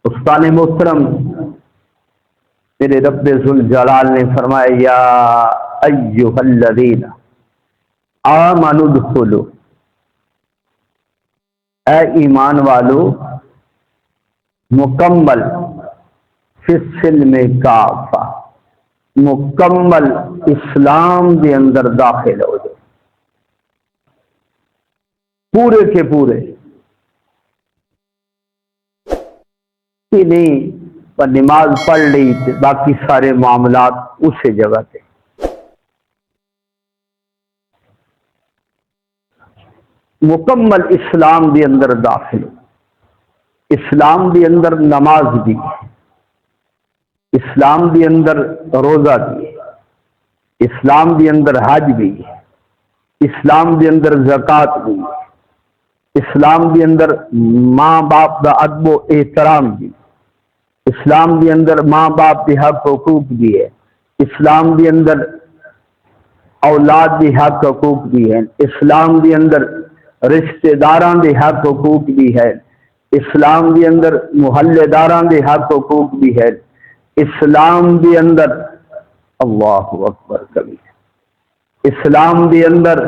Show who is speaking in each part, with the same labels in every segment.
Speaker 1: استاد محترم میرے رب ذوالجلال نے فرمایا یا ایھا الذین آمنوا ادخلوا، اے ایمان والو مکمل فی السلم کافہ، مکمل اسلام دے اندر داخل ہو جائے، پورے کے پورے نہیں پر نماز پڑھ لی باقی سارے معاملات اسی جگہ تے۔ مکمل اسلام دے اندر داخل، اسلام دے اندر نماز بھی، اسلام دے اندر روزہ بھی، اسلام دے اندر حج بھی، اسلام دے اندر زکوٰۃ بھی، اسلام دے اندر ماں باپ دا ادب و احترام بھی، اسلام دے اندر ماں باپ کے حق حقوق بھی ہے، اسلام دے اندر اولاد کے حق حقوق بھی ہے، اسلام دے اندر رشتہ داران دے حق حقوق بھی ہے، اسلام دے اندر محلے داران دے حق حقوق بھی ہے، اسلام دے اندر اللہ اکبر کبیر، اسلام دے اندر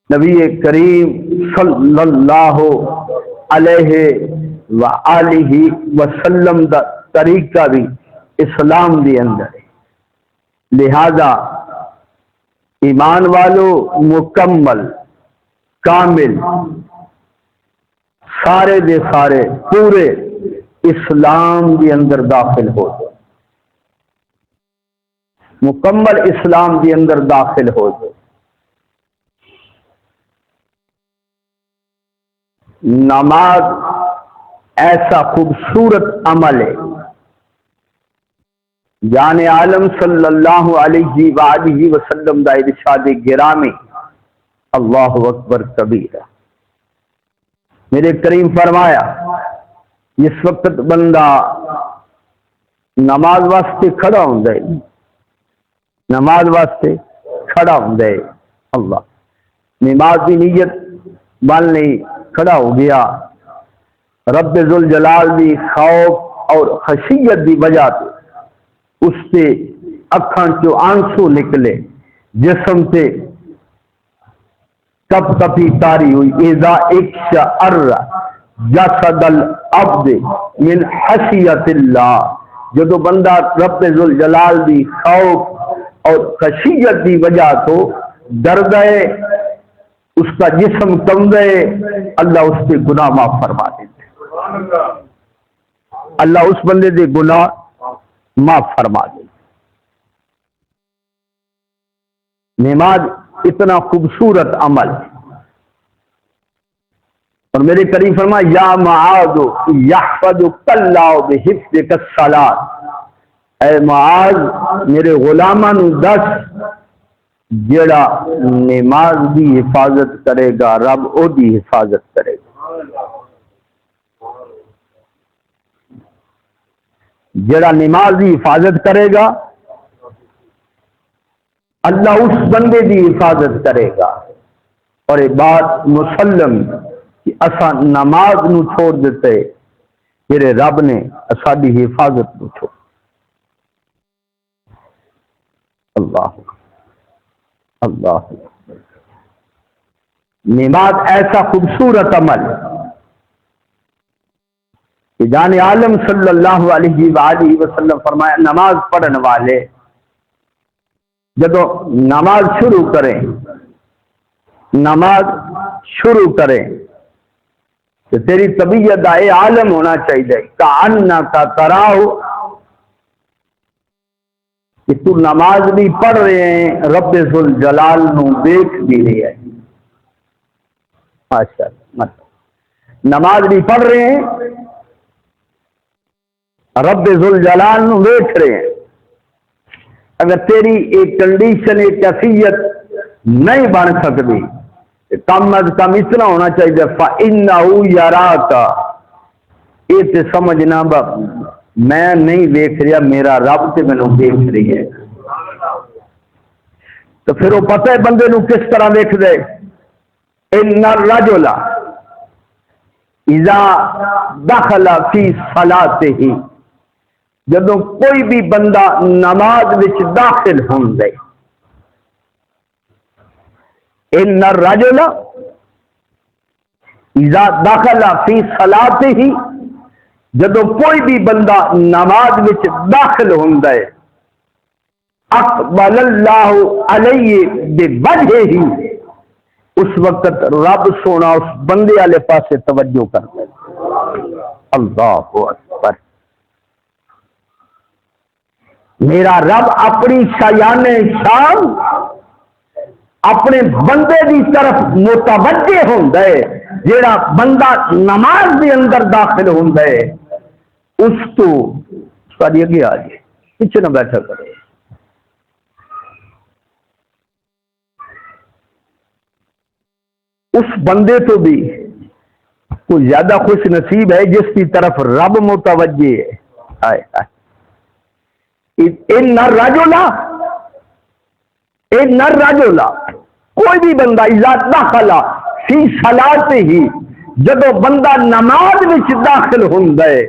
Speaker 1: نبی کریم صلی اللہ علیہ وآلہ وسلم دا طریقہ بھی اسلام دے اندر ہے۔ لہذا ایمان والو مکمل کامل سارے دے سارے پورے اسلام دے اندر داخل ہو جائے، مکمل اسلام دے اندر داخل ہو جائے۔ نماز ایسا خوبصورت عمل ہے، جان عالم صلی اللہ علیہ وآلہ وسلم دا ارشاد گرامی اللہ اکبر کبیرہ، میرے کریم فرمایا جس وقت بندہ نماز واسطے کھڑا ہوندا ہے، نماز واسطے کھڑا ہوندا ہے، اللہ نماز کی نیت بن لی، کھڑا ہو گیا، رب ذوالجلال دی خوف اور خشیت دی وجہ سے اس سے اکھاں چو آنسو نکلے، جسم سے کپ کپی تاری ہوئی، اذا اکشعر جسد العبد من خشیت اللہ، جدو بندہ رب ذوالجلال دی خوف اور خشیت دی وجہ تو ڈر گئے، اس کا جسم کم گئے، اللہ اس کے گناہ معاف فرما دیتے، اللہ اس بندے دے گناہ معاف فرما دیتے۔ نماز اتنا خوبصورت عمل، اور میرے کریم فرما یا معاذ یحفظک اللہ بحفظک الصلاۃ، اے معاذ میرے غلاماں نو دس جڑا نماز دی حفاظت کرے گا رب او دی حفاظت کرے گا، جڑا نماز دی حفاظت کرے گا اللہ اس بندے دی حفاظت کرے گا۔ اور یہ بات مسلم کہ اسا نماز نو چھوڑ دیتے میرے رب نے اسا دی حفاظت نو چھوڑ، اللہ اللہ۔ نماز ایسا خوبصورت عمل کہ جان عالم صلی اللہ علیہ وآلہ وسلم فرمایا نماز پڑھنے والے جب نماز شروع کریں، نماز شروع کریں تو تیری طبیعت اے عالم ہونا چاہیے کأنک تراہ، کہ تو نماز بھی پڑھ رہے ہیں رب ذوالجلال نو دیکھ بھی رہے ہیں، ماشاءاللہ نماز بھی پڑھ رہے ہیں رب ذوالجلال نو دیکھ رہے ہیں۔ اگر تیری ایک کنڈیشن ایک کیفیت نہیں بن سکتی کم از کم اتنا ہونا چاہیے فَإِنَّهُ يَرَاكَ، یہ تے سمجھنا میں نہیں دیکھ رہا میرا رب تے میں نے دیکھ رہی ہے، تو پھر وہ پتہ ہے بندے نو کس طرح دیکھ دے، إِنَّ الرَّجُلَ اذا دخل فی صلاتہ، جدوں کوئی بھی بندہ نماز وچ داخل ہوندا ہے، ان الرجل اذا دخل فی صلاتہ، جدوں کوئی بھی بندہ نماز وچ داخل ہوندا ہے، اقبل اللہ علیہ بوجہہ، اس وقت رب سونا اس بندے والے پاسے توجہ کرتا ہے۔ اللہ اکبر، میرا رب اپنی شایان شان اپنے بندے دی طرف متوجہ ہوندا ہے، جیڑا بندہ نماز دے اندر داخل ہوندا ہے، اس تو ساری اگے آ جائے، پیچھے نہ بیٹھا کرے۔ اس بندے تو بھی کوئی زیادہ خوش نصیب ہے جس کی طرف رب متوجہ ہے۔ آئے آئے، ان الرجل، کوئی بھی بندہ اذا دخل فی صلاتہ، جدو بندہ نماز وچ داخل ہوندا ہے،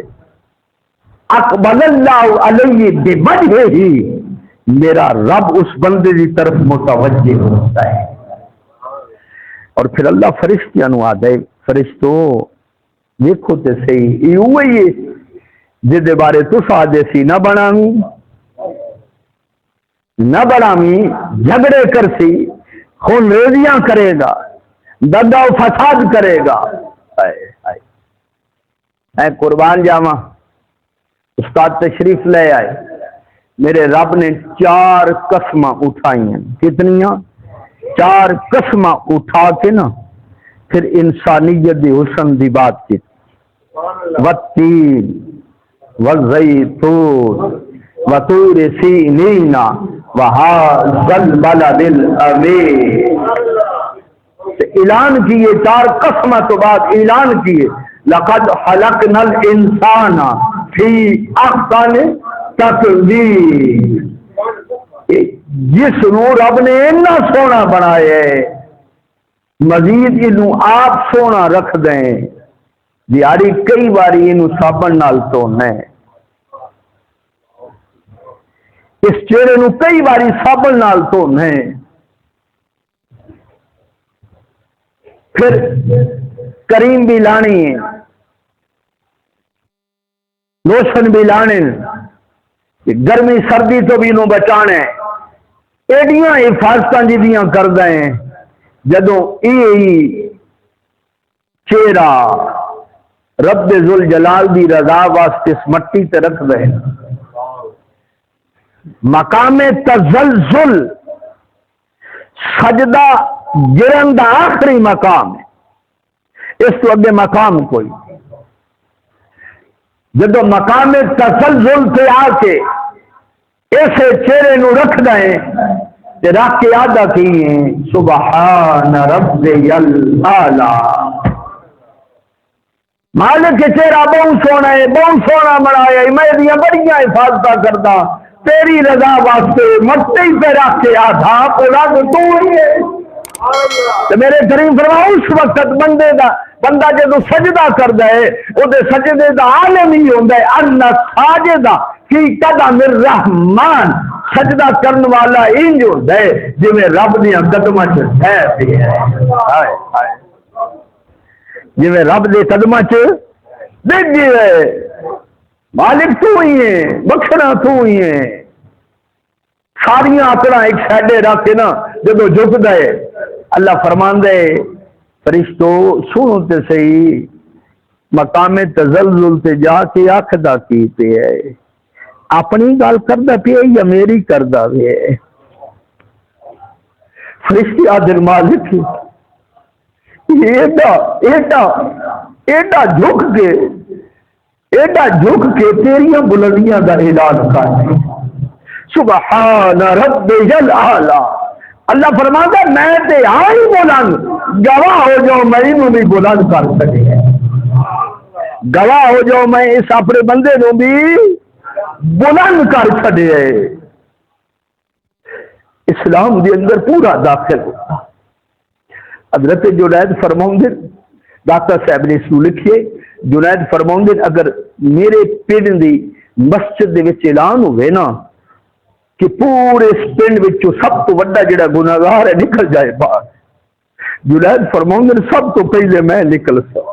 Speaker 1: اقبل اللہ علیہ بوجہہ، میرا رب اس بندے کی طرف متوجہ ہوتا ہے۔ اور پھر اللہ فرشتیاں نو آدھے، فرشتو دیکھو تے صحیح، یہ وہی ہے جدے بارے تو آدھے سی نہ بناویں نہ بناویں، جھگڑے کرسی، خون ریزیاں کرے گا، دگا و فساد کرے گا۔ اے قربان جاواں، استاد تشریف لے آئے، میرے رب نے 4 قسماں اٹھائی ہیں۔ کتنیاں؟ 4 قسماں اٹھا کے نا پھر انسانیت دی حسن دی بات کی، والتین والزیتون وطور سینین وہذا البلد الامین، اعلان کیے 4 قسمہ تو بعد اعلان کیے، لقد خلقنا الانسان فی احسن تقویم، جس نو رب نے اتنا سونا بنایا ہے، مزید انہوں آپ سونا رکھ دیں، دیاری کئی باری انہوں صابن نال دھونا ہے، اس چہرے نو کئی باری صابن نال دھونا ہے، پھر کریم بھی لانی ہے، لوشن بھی لانے، گرمی سردی تو بھی انہوں بچانا ہے، ایڈیاں حفاظتاں جدیاں کر دیں، جدوں چہرہ رب ذوالجلال دی رضا واسطے اس مٹی تے رکھ دیں۔ مقام تزلزل سجدہ گرن دا آخری مقام ہے، اس تو اگے مقام کوئی، جدو مقام تزلزل تے آ کے ایسے چہرے نو رکھ دیں تے رکھ کے آدھا کیے سبحان ربی الاعلی، مالک کے چہرہ بہت سونا ہے، بہت سونا بنایا ہے، میں دیاں بڑیاں حفاظتہ کردا تیری رضا واسطے، مٹی پہ رکھ کے آدھا پورا تو ہی ہے۔ تو میرے کریم فرماؤ اس وقت بندہ جدو سجدہ کردا ہے، او دے سجدے دا عالم ہی ہوندا ہے ان ساجدہ فی قدم الرحمن، سجدہ کرن والا انج ہوندا ہے جویں رب دیاں قدماں چ ٹھہر پیا ہے، ہائے ہائے، جویں رب دے قدماں چ ڈگ گیا ہے، مالک تو ہی ہے، بخشنا تو ہی ہے، ساریاں اپنا ایک سائڈے رکھ کے نا جدو جھکدا ہے، اللہ فرماندا ہے فرشتو سنو تے صحیح، مقام تزلزل تے جا کے آکھدا کی پہ ہے، اپنی گل کردا پیا یا میری کردا پیا ہے؟ فرشتے آدھے مالک ایڈا جھک کے تیریاں بلندیاں دا اعلان کر، سبحان ربی الاعلی، اللہ فرماتا ہے میں تے آئی بلند، گواہ ہو جاؤ میں انہوں بھی بلند کر سکے، گواہ ہو جاؤ میں اس اپنے بندے نو بھی بلند کر سکے۔ اسلام دے اندر پورا داخل ہوتا، حضرت جنید فرماؤں دے داتا صاحب نے اس کو لکھیے. جنید فرماؤندے اگر میرے پنڈ دی مسجد دے وچ اعلان ہوئے نا کہ پورے اس پنڈ وچوں سب تو بڑا جڑا گناہگار ہے نکل جائے باہر، جنید فرماؤندے سب تو پہلے میں نکل سا.